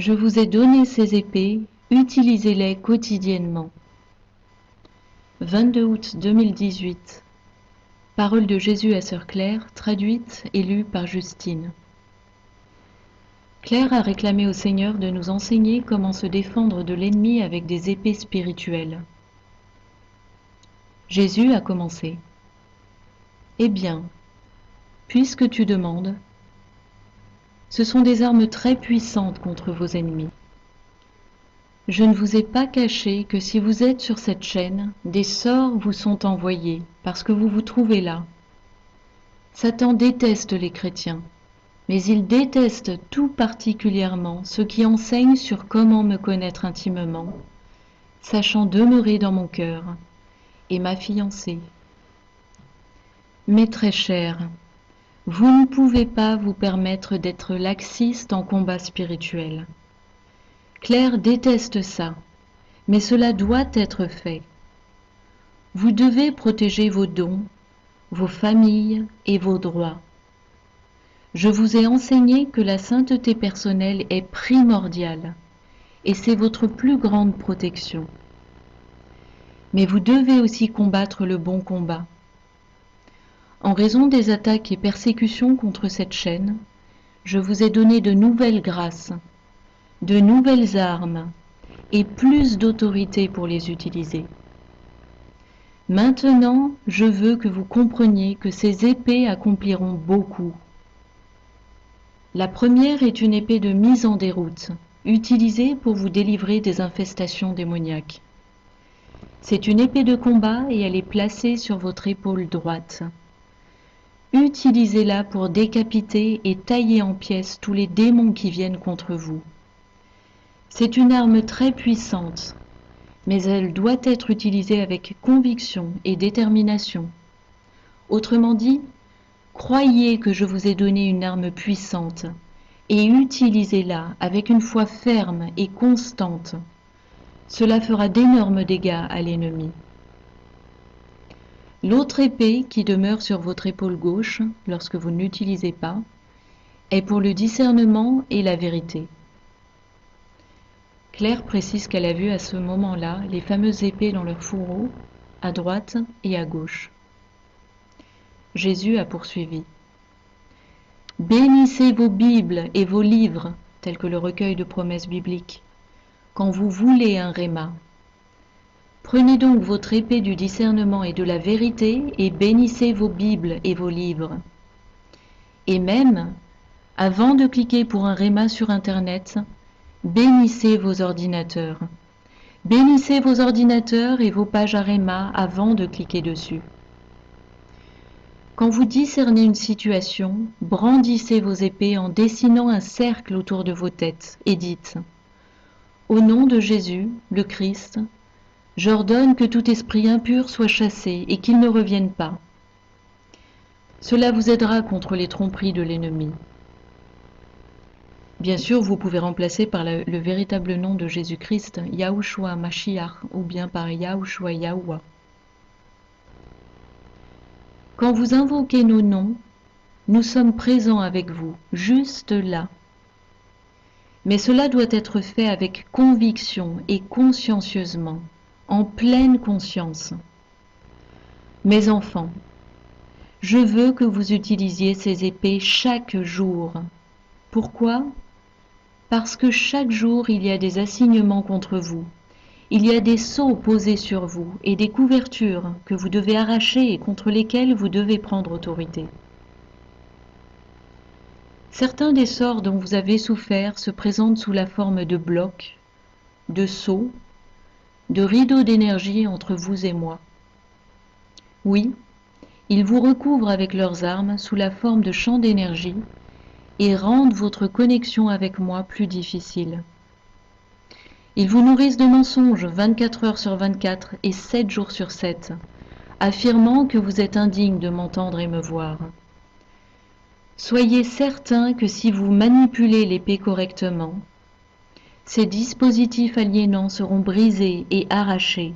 Je vous ai donné ces épées, utilisez-les quotidiennement. 22 août 2018. Parole de Jésus à Sœur Claire, traduite et lue par Justine. Claire a réclamé au Seigneur de nous enseigner comment se défendre de l'ennemi avec des épées spirituelles. Jésus a commencé. Eh bien, puisque tu demandes, ce sont des armes très puissantes contre vos ennemis. Je ne vous ai pas caché que si vous êtes sur cette chaîne, des sorts vous sont envoyés parce que vous vous trouvez là. Satan déteste les chrétiens, mais il déteste tout particulièrement ceux qui enseignent sur comment me connaître intimement, sachant demeurer dans mon cœur, et ma fiancée. Mes très chers, vous ne pouvez pas vous permettre d'être laxiste en combat spirituel. Claire déteste ça, mais cela doit être fait. Vous devez protéger vos dons, vos familles et vos droits. Je vous ai enseigné que la sainteté personnelle est primordiale, et c'est votre plus grande protection. Mais vous devez aussi combattre le bon combat. En raison des attaques et persécutions contre cette chaîne, je vous ai donné de nouvelles grâces, de nouvelles armes et plus d'autorité pour les utiliser. Maintenant, je veux que vous compreniez que ces épées accompliront beaucoup. La première est une épée de mise en déroute, utilisée pour vous délivrer des infestations démoniaques. C'est une épée de combat et elle est placée sur votre épaule droite. Utilisez-la pour décapiter et tailler en pièces tous les démons qui viennent contre vous. C'est une arme très puissante, mais elle doit être utilisée avec conviction et détermination. Autrement dit, croyez que je vous ai donné une arme puissante et utilisez-la avec une foi ferme et constante. Cela fera d'énormes dégâts à l'ennemi. L'autre épée qui demeure sur votre épaule gauche lorsque vous ne l'utilisez pas est pour le discernement et la vérité. Claire précise qu'elle a vu à ce moment-là les fameuses épées dans leur fourreau, à droite et à gauche. Jésus a poursuivi. Bénissez vos Bibles et vos livres, tels que le recueil de promesses bibliques, quand vous voulez un réma. Prenez donc votre épée du discernement et de la vérité et bénissez vos Bibles et vos livres. Et même, avant de cliquer pour un réma sur Internet, bénissez vos ordinateurs. Bénissez vos ordinateurs et vos pages à réma avant de cliquer dessus. Quand vous discernez une situation, brandissez vos épées en dessinant un cercle autour de vos têtes et dites « Au nom de Jésus, le Christ, j'ordonne que tout esprit impur soit chassé et qu'il ne revienne pas. » Cela vous aidera contre les tromperies de l'ennemi. Bien sûr, vous pouvez remplacer par le véritable nom de Jésus-Christ, Yahushua Mashiach, ou bien par Yahushua Yahuwah. Quand vous invoquez nos noms, nous sommes présents avec vous, juste là. Mais cela doit être fait avec conviction et consciencieusement, en pleine conscience. Mes enfants, je veux que vous utilisiez ces épées chaque jour. Pourquoi ? Parce que chaque jour il y a des assignements contre vous. Il y a des sceaux posés sur vous et des couvertures que vous devez arracher et contre lesquelles vous devez prendre autorité. Certains des sorts dont vous avez souffert se présentent sous la forme de blocs, de sceaux, de rideaux d'énergie entre vous et moi. Oui, ils vous recouvrent avec leurs armes sous la forme de champs d'énergie et rendent votre connexion avec moi plus difficile. Ils vous nourrissent de mensonges 24 heures sur 24 et 7 jours sur 7, affirmant que vous êtes indigne de m'entendre et me voir. Soyez certain que si vous manipulez l'épée correctement, ces dispositifs aliénants seront brisés et arrachés.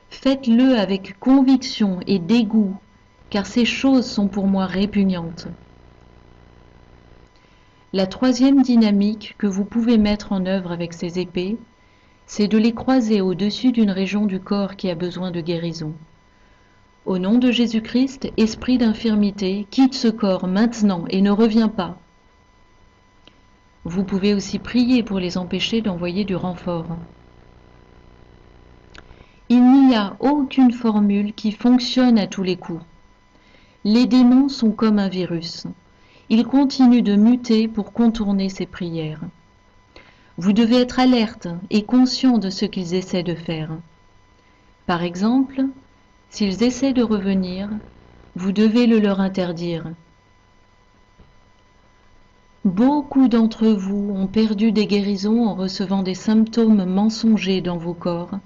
Faites-le avec conviction et dégoût, car ces choses sont pour moi répugnantes. La troisième dynamique que vous pouvez mettre en œuvre avec ces épées, c'est de les croiser au-dessus d'une région du corps qui a besoin de guérison. Au nom de Jésus-Christ, esprit d'infirmité, quitte ce corps maintenant et ne reviens pas. Vous pouvez aussi prier pour les empêcher d'envoyer du renfort. Il n'y a aucune formule qui fonctionne à tous les coups. Les démons sont comme un virus. Ils continuent de muter pour contourner ces prières. Vous devez être alerte et conscient de ce qu'ils essaient de faire. Par exemple, s'ils essaient de revenir, vous devez le leur interdire. Beaucoup d'entre vous ont perdu des guérisons en recevant des symptômes mensongers dans vos corps,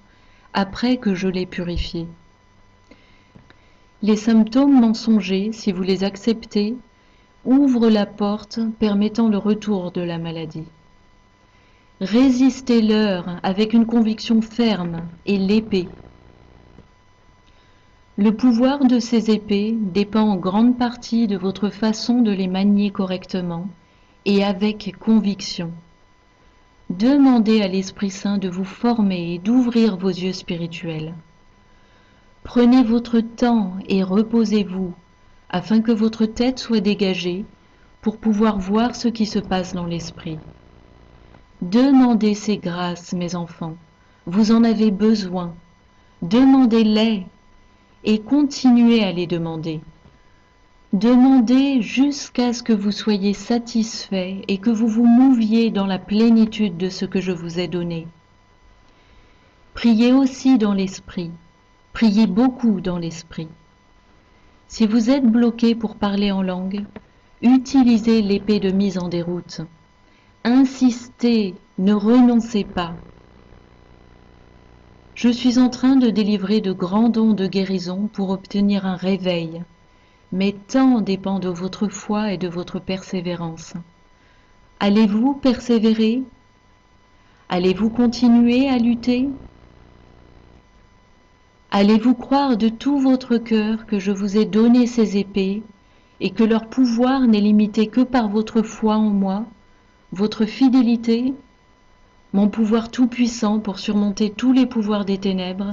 après que je les purifié. Les symptômes mensongers, si vous les acceptez, ouvrent la porte permettant le retour de la maladie. Résistez-leur avec une conviction ferme et l'épée. Le pouvoir de ces épées dépend en grande partie de votre façon de les manier correctement et avec conviction. Demandez à l'Esprit Saint de vous former et d'ouvrir vos yeux spirituels. Prenez votre temps et reposez-vous afin que votre tête soit dégagée pour pouvoir voir ce qui se passe dans l'esprit. Demandez ces grâces, mes enfants, vous en avez besoin. Demandez-les et continuez à les demander. Demandez jusqu'à ce que vous soyez satisfait et que vous vous mouviez dans la plénitude de ce que je vous ai donné. Priez aussi dans l'esprit. Priez beaucoup dans l'esprit. Si vous êtes bloqué pour parler en langue, utilisez l'épée de mise en déroute. Insistez, ne renoncez pas. Je suis en train de délivrer de grands dons de guérison pour obtenir un réveil, mais tant dépend de votre foi et de votre persévérance. Allez-vous persévérer? Allez-vous continuer à lutter? Allez-vous croire de tout votre cœur que je vous ai donné ces épées et que leur pouvoir n'est limité que par votre foi en moi, votre fidélité, mon pouvoir tout-puissant pour surmonter tous les pouvoirs des ténèbres?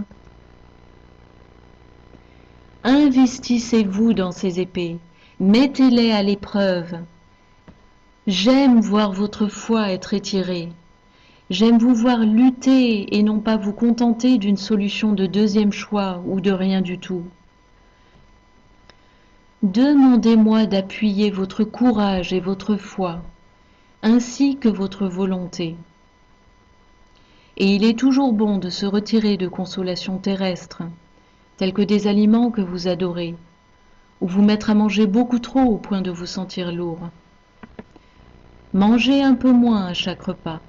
Investissez-vous dans ces épées, mettez-les à l'épreuve. J'aime voir votre foi être étirée. J'aime vous voir lutter et non pas vous contenter d'une solution de deuxième choix ou de rien du tout. Demandez-moi d'appuyer votre courage et votre foi, ainsi que votre volonté. Et il est toujours bon de se retirer de consolations terrestres, telles que des aliments que vous adorez, ou vous mettre à manger beaucoup trop au point de vous sentir lourd. Mangez un peu moins à chaque repas.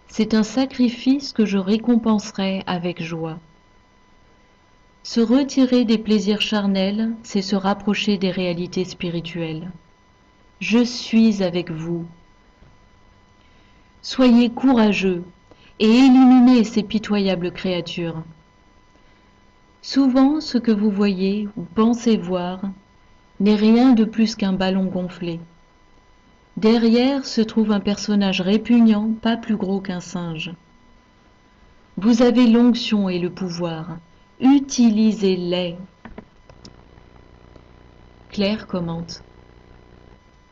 C'est un sacrifice que je récompenserai avec joie. Se retirer des plaisirs charnels, c'est se rapprocher des réalités spirituelles. Je suis avec vous. Soyez courageux et éliminez ces pitoyables créatures. Souvent, ce que vous voyez ou pensez voir n'est rien de plus qu'un ballon gonflé. Derrière se trouve un personnage répugnant, pas plus gros qu'un singe. Vous avez l'onction et le pouvoir. Utilisez-les. Claire commente.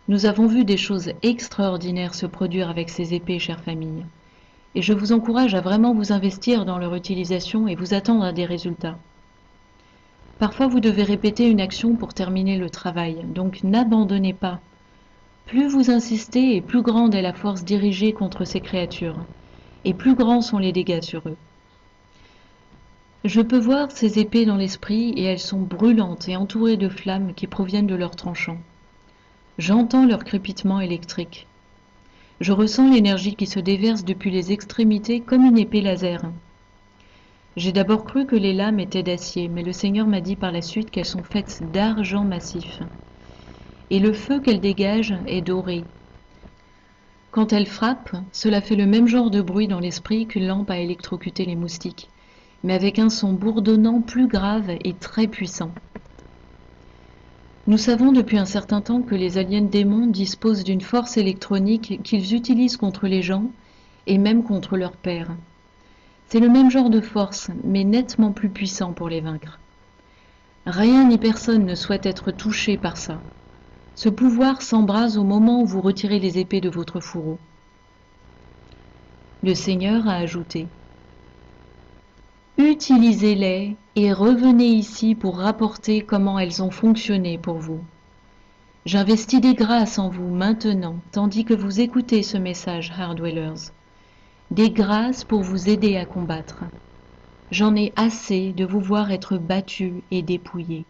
Nous avons vu des choses extraordinaires se produire avec ces épées, chère famille. Et je vous encourage à vraiment vous investir dans leur utilisation et vous attendre à des résultats. Parfois, vous devez répéter une action pour terminer le travail, donc n'abandonnez pas. Plus vous insistez et plus grande est la force dirigée contre ces créatures, et plus grands sont les dégâts sur eux. Je peux voir ces épées dans l'esprit et elles sont brûlantes et entourées de flammes qui proviennent de leurs tranchants. J'entends leur crépitement électrique. Je ressens l'énergie qui se déverse depuis les extrémités comme une épée laser. J'ai d'abord cru que les lames étaient d'acier, mais le Seigneur m'a dit par la suite qu'elles sont faites d'argent massif. Et le feu qu'elles dégagent est doré. Quand elles frappent, cela fait le même genre de bruit dans l'esprit qu'une lampe à électrocuter les moustiques, mais avec un son bourdonnant plus grave et très puissant. Nous savons depuis un certain temps que les aliens démons disposent d'une force électronique qu'ils utilisent contre les gens et même contre leurs pairs. C'est le même genre de force, mais nettement plus puissant pour les vaincre. Rien ni personne ne souhaite être touché par ça. Ce pouvoir s'embrase au moment où vous retirez les épées de votre fourreau. Le Seigneur a ajouté: utilisez-les et revenez ici pour rapporter comment elles ont fonctionné pour vous. J'investis des grâces en vous maintenant, tandis que vous écoutez ce message, Hardwellers. Des grâces pour vous aider à combattre. J'en ai assez de vous voir être battus et dépouillés.